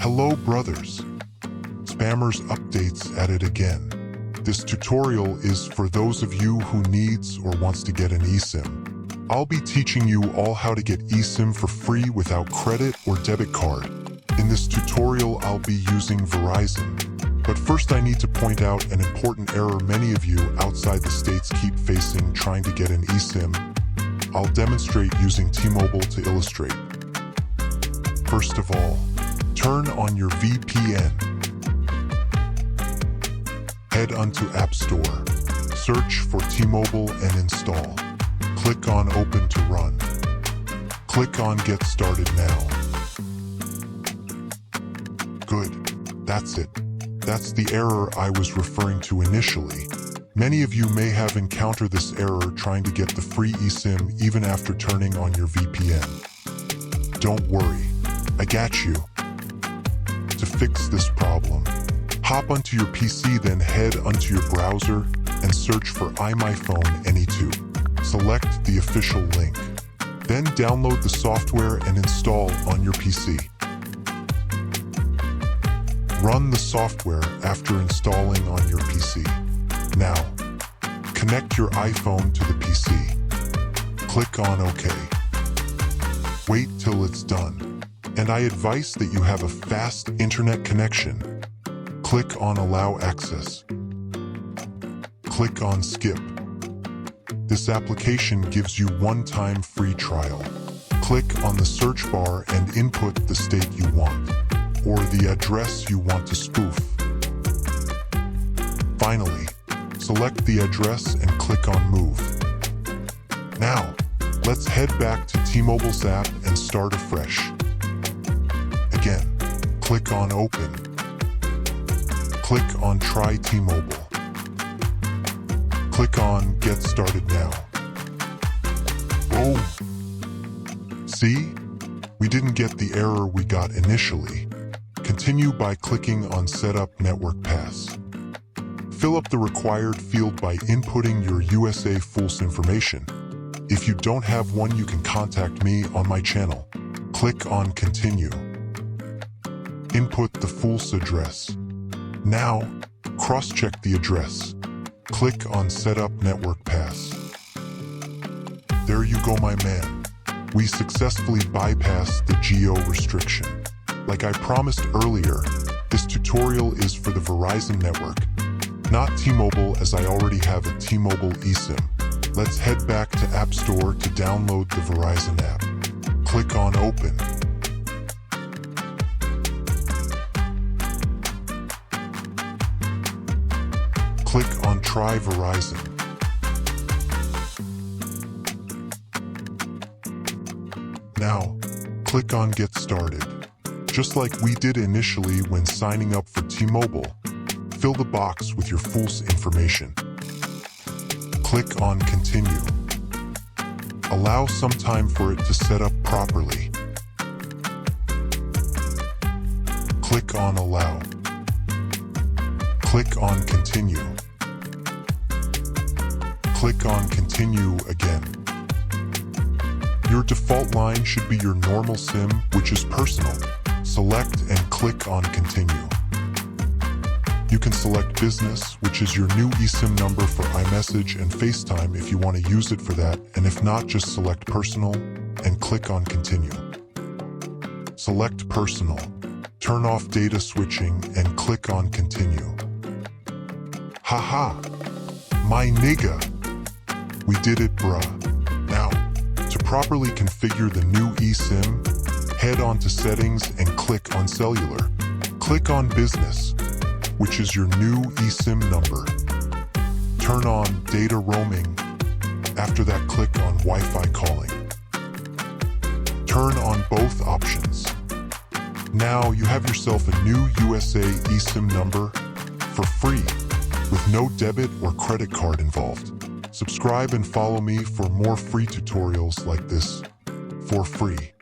Hello brothers, spammers updates at it again. This tutorial is for those of you who needs or wants to get an eSIM. I'll be teaching you all how to get eSIM for free without credit or debit card. In this tutorial I'll be using Verizon. But first I need to point out an important error many of you outside the States keep facing trying to get an eSIM. I'll demonstrate using T-Mobile to illustrate. First of all, turn on your VPN. Head onto App Store. Search for T-Mobile and install. Click on Open to run. Click on Get Started Now. Good. That's it. That's the error I was referring to initially. Many of you may have encountered this error trying to get the free eSIM even after turning on your VPN. Don't worry, I got you. To fix this problem, hop onto your PC, then head onto your browser and search for iMyFone Any2. Select the official link. Then download the software and install on your PC. Run the software after installing on your PC. Now, connect your iPhone to the PC. Click on OK. Wait till it's done. And I advise that you have a fast internet connection. Click on Allow Access. Click on Skip. This application gives you one-time free trial. Click on the search bar and input the state you want, or the address you want to spoof. Finally, select the address and click on Move. Now, let's head back to T-Mobile's app and start afresh. Again, click on Open. Click on Try T-Mobile. Click on Get Started Now. Boom! See? We didn't get the error we got initially. Continue by clicking on Set Up Network Pass. Fill up the required field by inputting your USA Fulls information. If you don't have one, you can contact me on my channel. Click on Continue. Input the Fulls address. Now, cross-check the address. Click on Set Up Network Pass. There you go, my man. We successfully bypassed the geo restriction. Like I promised earlier, this tutorial is for the Verizon network, not T-Mobile, as I already have a T-Mobile eSIM. Let's head back to App Store to download the Verizon app. Click on Open. Click on Try Verizon. Now, click on Get Started. Just like we did initially when signing up for T-Mobile, fill the box with your Fulls information. Click on Continue. Allow some time for it to set up properly. Click on Allow. Click on Continue. Click on Continue again. Your default line should be your normal SIM, which is personal. Select and click on Continue. You can select Business, which is your new eSIM number for iMessage and FaceTime if you want to use it for that, and if not, just select Personal and click on Continue. Select Personal. Turn off data switching and click on Continue. Haha! My nigga! We did it, bruh. Now, to properly configure the new eSIM, head on to Settings and click on Cellular. Click on Business, which is your new eSIM number. Turn on data roaming. After that, click on Wi-Fi calling. Turn on both options. Now you have yourself a new USA eSIM number for free, with no debit or credit card involved. Subscribe and follow me for more free tutorials like this for free.